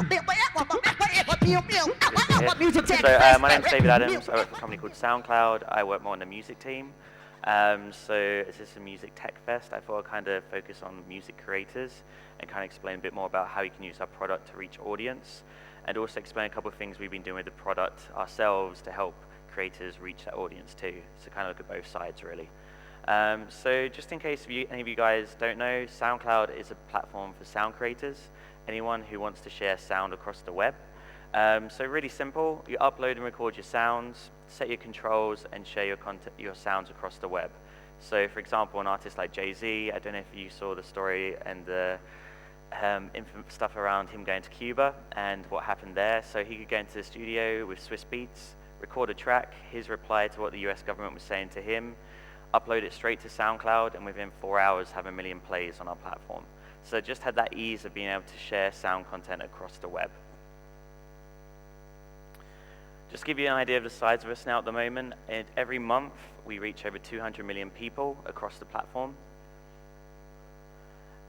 So my name's David Adams. I work for a company called SoundCloud. I work more on the music team. So is this a music tech fest? I thought I'd kind of focus on music creators and kind of explain a bit more about how you can use our product to reach audience, and also explain a couple of things we've been doing with the product ourselves to help creators reach that audience too. So kind of look at both sides really. So just in case any of you guys don't know, SoundCloud is a platform for sound creators, anyone who wants to share sound across the web. So really simple, you upload and record your sounds, set your controls, and share your sounds across the web. So for example, an artist like Jay-Z, I don't know if you saw the story and the stuff around him going to Cuba and what happened there. So he could go into the studio with Swiss Beats, record a track, his reply to what the US government was saying to him, upload it straight to SoundCloud, and within 4 hours have 1 million plays on our platform. So just had that ease of being able to share sound content across the web. Just to give you an idea of the size of us now at the moment, every month we reach over 200 million people across the platform.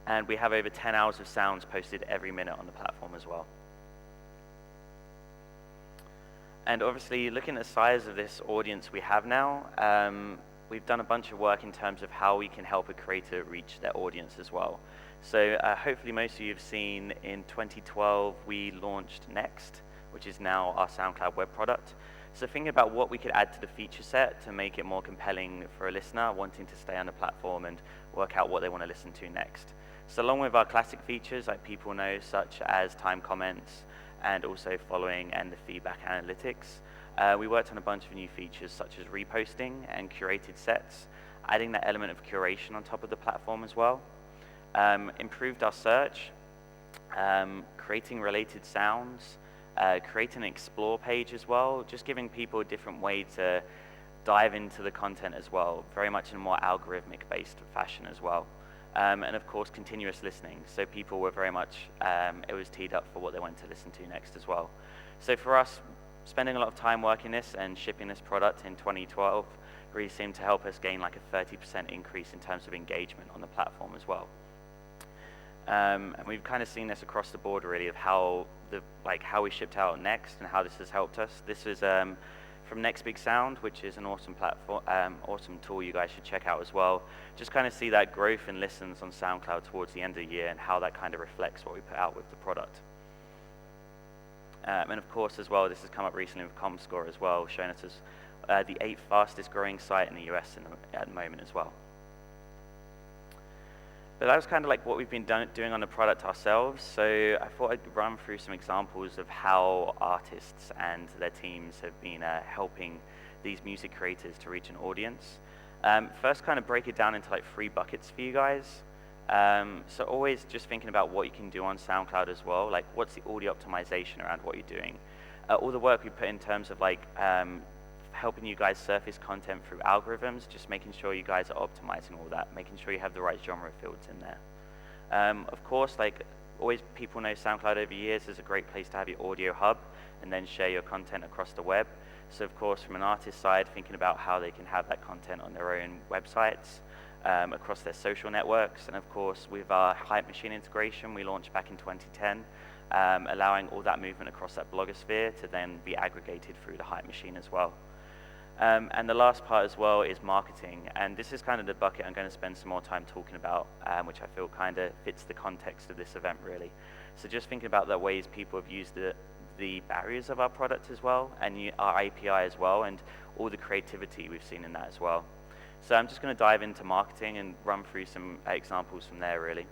And we have over 10 hours of sounds posted every minute on the platform as well. And obviously, looking at the size of this audience we have now, we've done a bunch of work in terms of how we can help a creator reach their audience as well. So hopefully most of you have seen in 2012, we launched Next, which is now our SoundCloud web product. So thinking about what we could add to the feature set to make it more compelling for a listener wanting to stay on the platform and work out what they want to listen to next. So along with our classic features like people know, such as time comments and also following and the feedback analytics, we worked on a bunch of new features such as reposting and curated sets, adding that element of curation on top of the platform as well. Improved our search, creating related sounds, creating an explore page as well, just giving people a different way to dive into the content as well, very much in a more algorithmic based fashion as well. And of course, continuous listening. So people were very much, it was teed up for what they wanted to listen to next as well. So for us, spending a lot of time working this and shipping this product in 2012 really seemed to help us gain like a 30% increase in terms of engagement on the platform as well. And we've kind of seen this across the board really of how we shipped out Next and how this has helped us. This is from Next Big Sound, which is an awesome platform, awesome tool you guys should check out as well. Just kind of see that growth in listens on SoundCloud towards the end of the year and how that kind of reflects what we put out with the product. And of course as well, this has come up recently with ComScore as well, showing us as the 8th fastest growing site in the US at the moment as well. But that was kind of like what we've been doing on the product ourselves. So I thought I'd run through some examples of how artists and their teams have been helping these music creators to reach an audience. First, kind of break it down into like 3 buckets for you guys. So always just thinking about what you can do on SoundCloud as well. Like what's the audio optimization around what you're doing? All the work we put in terms of like helping you guys surface content through algorithms, just making sure you guys are optimizing all that, making sure you have the right genre fields in there. Of course, like always people know SoundCloud over years is a great place to have your audio hub and then share your content across the web. So of course, from an artist side, thinking about how they can have that content on their own websites, across their social networks, and of course, with our Hype Machine integration we launched back in 2010, allowing all that movement across that blogosphere to then be aggregated through the Hype Machine as well. And the last part as well is marketing, and this is kind of the bucket I'm going to spend some more time talking about, which I feel kind of fits the context of this event really. So just thinking about the ways people have used the barriers of our product as well, and our API as well, and all the creativity we've seen in that as well. So I'm just going to dive into marketing and run through some examples from there really.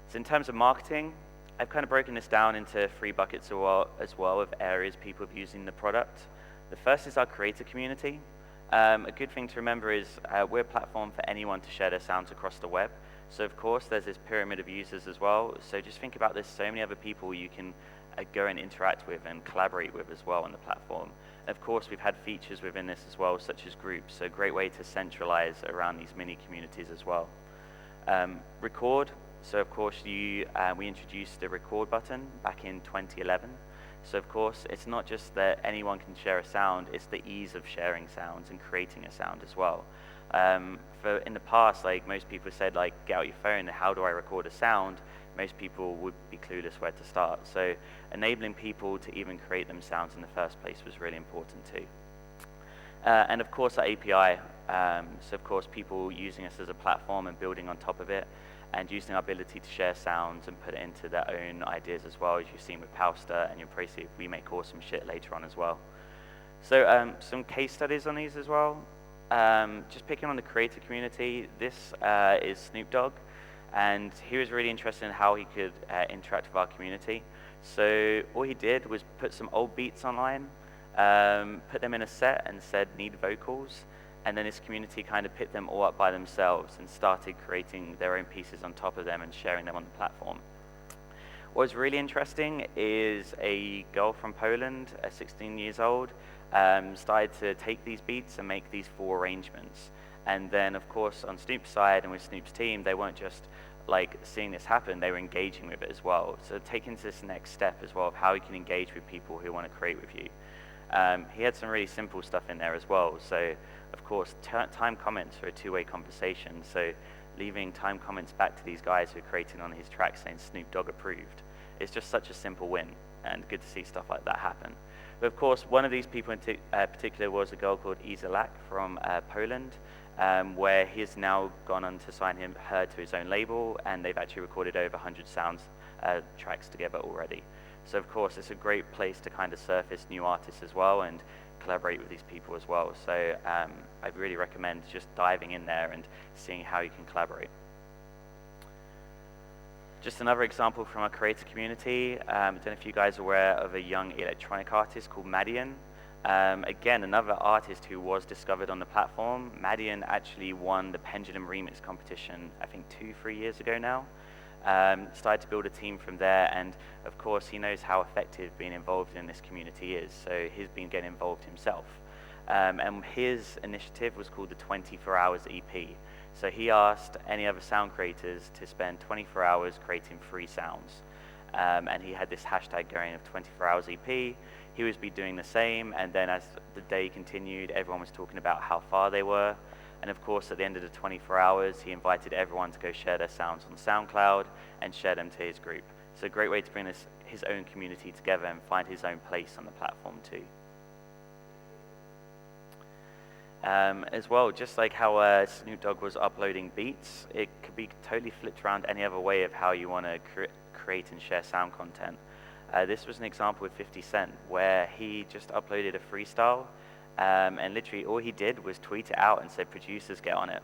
So in terms of marketing, I've kind of broken this down into 3 buckets as well of areas people are using the product. The first is our creator community. A good thing to remember is we're a platform for anyone to share their sounds across the web. So of course there's this pyramid of users as well. So just think about there's so many other people you can go and interact with and collaborate with as well on the platform. And of course we've had features within this as well, such as groups. So a great way to centralize around these mini communities as well. Record. So of course we introduced the record button back in 2011. So of course, it's not just that anyone can share a sound, it's the ease of sharing sounds and creating a sound as well. For in the past, like most people said, like get out your phone, how do I record a sound? most people would be clueless where to start. So enabling people to even create them sounds in the first place was really important too. And of course, our API. So of course, people using us as a platform and building on top of it, and using our ability to share sounds and put it into their own ideas as well, as you've seen with Powster, and you'll probably see we make awesome shit later on as well. So some case studies on these as well. Just picking on the creator community, this is Snoop Dogg, and he was really interested in how he could interact with our community. So all he did was put some old beats online, put them in a set and said need vocals, and then his community kind of picked them all up by themselves and started creating their own pieces on top of them and sharing them on the platform. What's really interesting is a girl from Poland, 16 years old, started to take these beats and make these 4 arrangements. And then, of course, on Snoop's side and with Snoop's team, they weren't just like seeing this happen, they were engaging with it as well. So taking to this next step as well of how you can engage with people who want to create with you. He had some really simple stuff in there as well. So, of course, time comments are a 2-way conversation. So leaving time comments back to these guys who are creating on his track saying Snoop Dogg approved. It's just such a simple win, and good to see stuff like that happen. But of course, one of these people in particular was a girl called Izalak from Poland, where he's now gone on to sign her to his own label, and they've actually recorded over 100 sounds tracks together already. So of course, it's a great place to kind of surface new artists as well and collaborate with these people as well. So I really recommend just diving in there and seeing how you can collaborate. Just another example from our creator community. I don't know if you guys are aware of a young electronic artist called Madian. Again, another artist who was discovered on the platform. Madian actually won the Pendulum Remix competition, I think 2-3 years ago now. Started to build a team from there, and of course he knows how effective being involved in this community is, so he's been getting involved himself. And his initiative was called the 24 Hours EP. So he asked any other sound creators to spend 24 hours creating 3 sounds. And he had this hashtag going of 24 Hours EP. He was doing the same, and then as the day continued, everyone was talking about how far they were. And of course, at the end of the 24 hours, he invited everyone to go share their sounds on SoundCloud and share them to his group. So a great way to bring his own community together and find his own place on the platform too. As well, just like how Snoop Dogg was uploading beats, it could be totally flipped around any other way of how you want to create and share sound content. This was an example with 50 Cent, where he just uploaded a freestyle, and literally all he did was tweet it out and said, producers, get on it.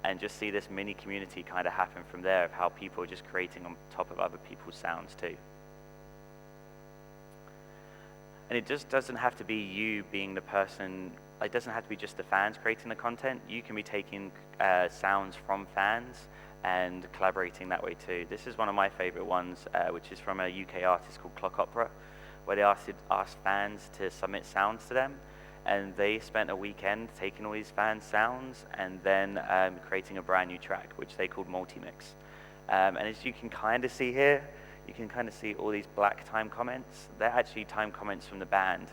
And just see this mini community kind of happen from there of how people are just creating on top of other people's sounds too. And it just doesn't have to be you being the person, it doesn't have to be just the fans creating the content. You can be taking sounds from fans and collaborating that way too. This is one of my favorite ones, which is from a UK artist called Clock Opera, where they asked fans to submit sounds to them, and they spent a weekend taking all these fans' sounds and then creating a brand new track, which they called Multi-Mix. And as you can kind of see here, you can kind of see all these black time comments. They're actually time comments from the band,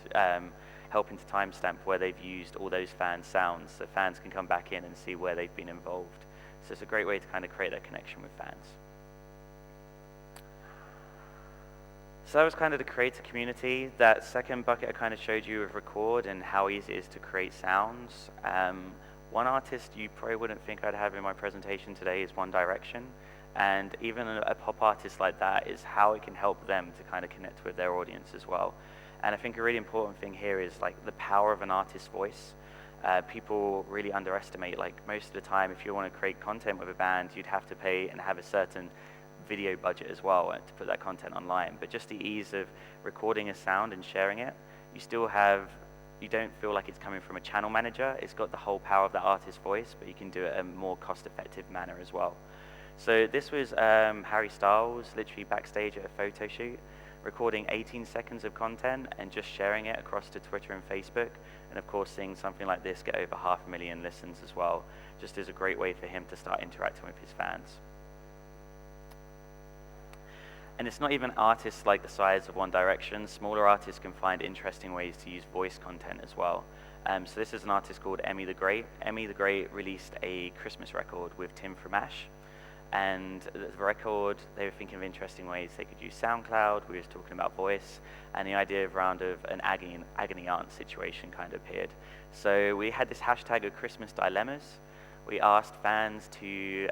helping to timestamp where they've used all those fans' sounds, so fans can come back in and see where they've been involved. So it's a great way to kind of create that connection with fans. So that was kind of the creator community. That second bucket I kind of showed you of record and how easy it is to create sounds. One artist you probably wouldn't think I'd have in my presentation today is One Direction. And even a pop artist like that is how it can help them to kind of connect with their audience as well. And I think a really important thing here is like the power of an artist's voice. People really underestimate, like most of the time, if you want to create content with a band, you'd have to pay and have a certain video budget as well to put that content online. But just the ease of recording a sound and sharing it, you don't feel like it's coming from a channel manager. It's got the whole power of the artist's voice, but you can do it in a more cost-effective manner as well. So this was Harry Styles, literally backstage at a photo shoot, recording 18 seconds of content and just sharing it across to Twitter and Facebook. And of course, seeing something like this get over 500,000 listens as well, just is a great way for him to start interacting with his fans. And it's not even artists like the size of One Direction. Smaller artists can find interesting ways to use voice content as well. So this is an artist called Emmy the Great. Emmy the Great released a Christmas record with Tim from Ash. And the record, they were thinking of interesting ways they could use SoundCloud. We were talking about voice, and the idea of an agony aunt situation kind of appeared. So we had this hashtag of Christmas dilemmas. We asked fans to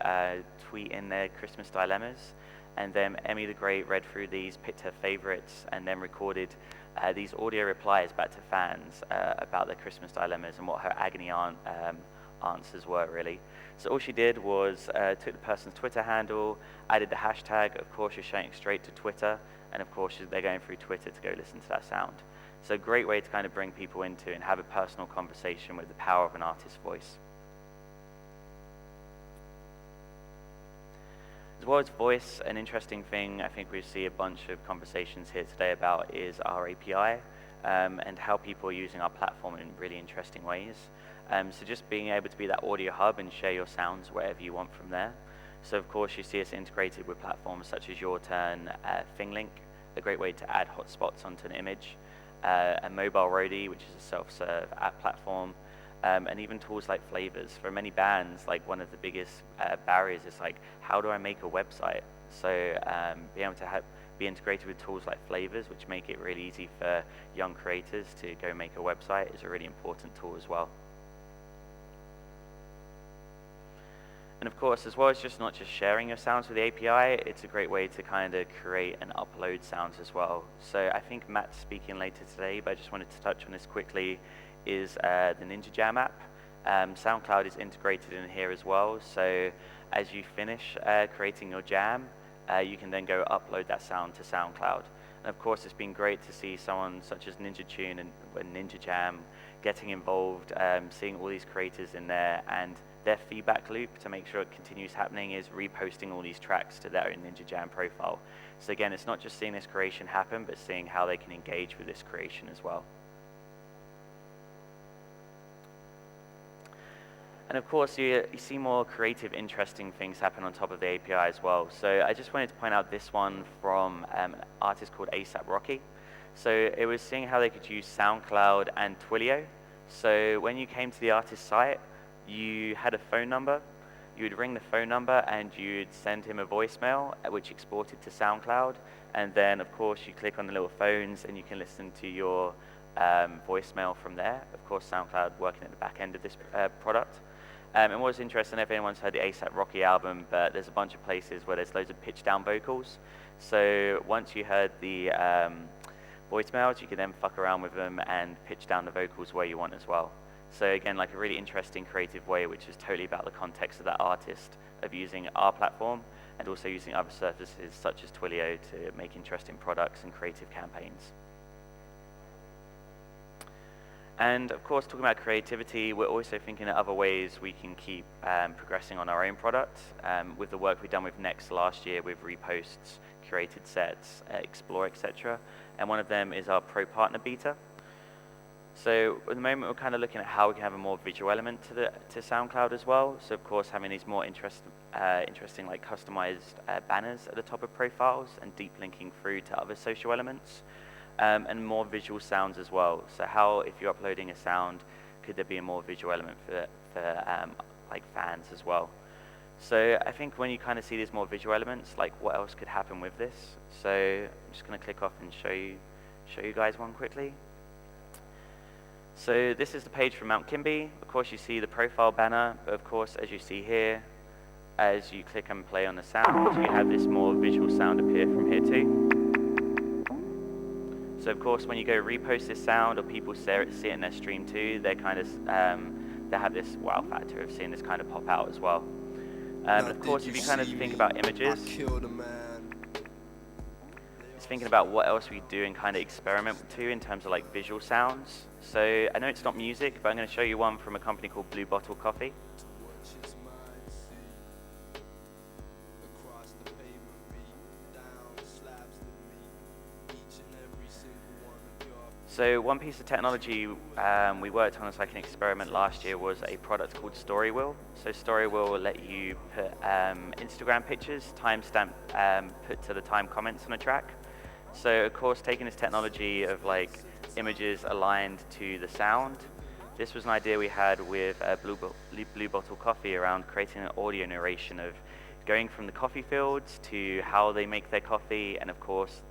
tweet in their Christmas dilemmas, and then Emmy the Great read through these, picked her favorites, and then recorded these audio replies back to fans about their Christmas dilemmas and what her agony aunt answers were, really. So all she did was took the person's Twitter handle, added the hashtag. Of course, you're showing it straight to Twitter, and of course, they're going through Twitter to go listen to that sound. So a great way to kind of bring people into and have a personal conversation with the power of an artist's voice. As well as voice, an interesting thing I think we see a bunch of conversations here today about is our API and how people are using our platform in really interesting ways. So just being able to be that audio hub and share your sounds wherever you want from there. So of course you see us integrated with platforms such as Your Turn, ThingLink, a great way to add hotspots onto an image, a Mobile Roadie, which is a self-serve app platform, and even tools like Flavors. For many bands, like one of the biggest barriers is like, how do I make a website? So being able to be integrated with tools like Flavors, which make it really easy for young creators to go make a website, is a really important tool as well. And of course, as well as not just sharing your sounds with the API, it's a great way to kind of create and upload sounds as well. So I think Matt's speaking later today, but I just wanted to touch on this quickly, is the Ninja Jam app. SoundCloud is integrated in here as well. So as you finish creating your jam, you can then go upload that sound to SoundCloud. And of course, it's been great to see someone such as Ninja Tune and Ninja Jam getting involved, seeing all these creators in there, and their feedback loop to make sure it continues happening is reposting all these tracks to their own Ninja Jam profile. So again, it's not just seeing this creation happen, but seeing how they can engage with this creation as well. And of course, you see more creative, interesting things happen on top of the API as well. So I just wanted to point out this one from an artist called ASAP Rocky. So it was seeing how they could use SoundCloud and Twilio. So when you came to the artist's site, you had a phone number. You would ring the phone number and you'd send him a voicemail, which exported to SoundCloud. And then, of course, you click on the little phones and you can listen to your voicemail from there. Of course, SoundCloud working at the back end of this product. And what's interesting, if anyone's heard the ASAP Rocky album, but there's a bunch of places where there's loads of pitch down vocals. So once you heard the voicemails, you can then fuck around with them and pitch down the vocals where you want as well. So again, like a really interesting creative way, which is totally about the context of that artist, of using our platform and also using other services such as Twilio to make interesting products and creative campaigns. And of course, talking about creativity, we're also thinking of other ways we can keep progressing on our own product. With the work we've done with Next last year with reposts, curated sets, Explore, etc. And one of them is our Pro Partner Beta. So at the moment, we're kind of looking at how we can have a more visual element to SoundCloud as well. So of course, having these more interesting like customized banners at the top of profiles and deep linking through to other social elements. And more visual sounds as well. So how, if you're uploading a sound, could there be a more visual element for like fans as well? So I think when you kind of see these more visual elements, like what else could happen with this? So I'm just going to click off and show you guys one quickly. So this is the page from Mount Kimble. Of course, you see the profile banner, but of course, as you see here, as you click and play on the sound, you have this more visual sound appear from here too. So of course, when you go repost this sound or people see it in their stream too, they kind of they have this wow factor of seeing this kind of pop out as well. And of course, if you kind of think about images, it's thinking about what else we do and kind of experiment to in terms of like visual sounds. So I know it's not music, but I'm going to show you one from a company called Blue Bottle Coffee. So one piece of technology we worked on as like an experiment last year was a product called Story Wheel. So Story Wheel will let you put Instagram pictures, timestamp put to the time comments on a track. So of course, taking this technology of like images aligned to the sound, this was an idea we had with Blue Bottle Coffee around creating an audio narration of going from the coffee fields to how they make their coffee, and of course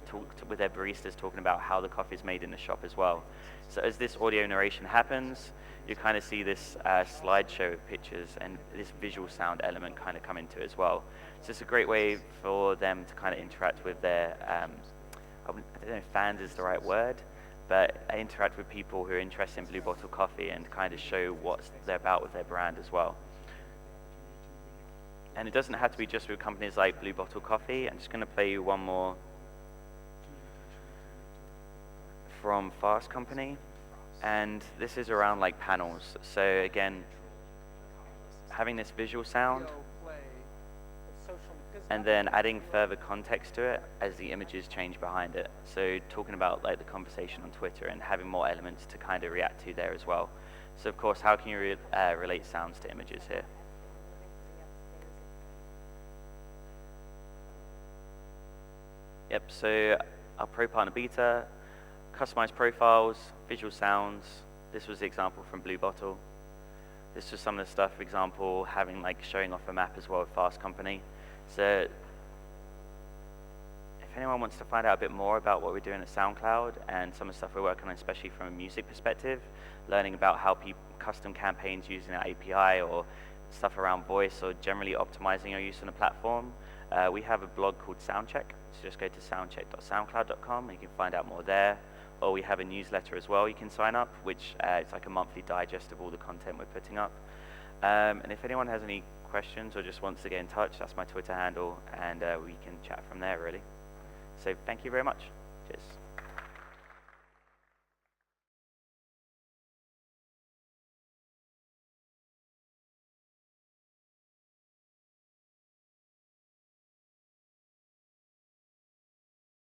with their baristas talking about how the coffee is made in the shop as well. So as this audio narration happens, you kind of see this slideshow of pictures and this visual sound element kind of come into it as well. So it's a great way for them to kind of interact with their, I don't know if fans is the right word, but interact with people who are interested in Blue Bottle Coffee and kind of show what they're about with their brand as well. And it doesn't have to be just with companies like Blue Bottle Coffee. I'm just going to play you one more from Fast Company. And this is around like panels. So again, having this visual sound and then adding further context to it as the images change behind it. So talking about like the conversation on Twitter and having more elements to kind of react to there as well. So of course, how can you relate sounds to images here? Yep, so our Pro Partner Beta, customized profiles, visual sounds. This was the example from Blue Bottle. This was some of the stuff, for example, having like showing off a map as well with Fast Company. So if anyone wants to find out a bit more about what we're doing at SoundCloud and some of the stuff we're working on, especially from a music perspective, learning about how custom campaigns using our API or stuff around voice or generally optimizing your use on the platform, we have a blog called Soundcheck. So just go to soundcheck.soundcloud.com and you can find out more there. Or we have a newsletter as well you can sign up, which it's like a monthly digest of all the content we're putting up. And if anyone has any questions or just wants to get in touch, that's my Twitter handle, and we can chat from there really. So thank you very much. Cheers.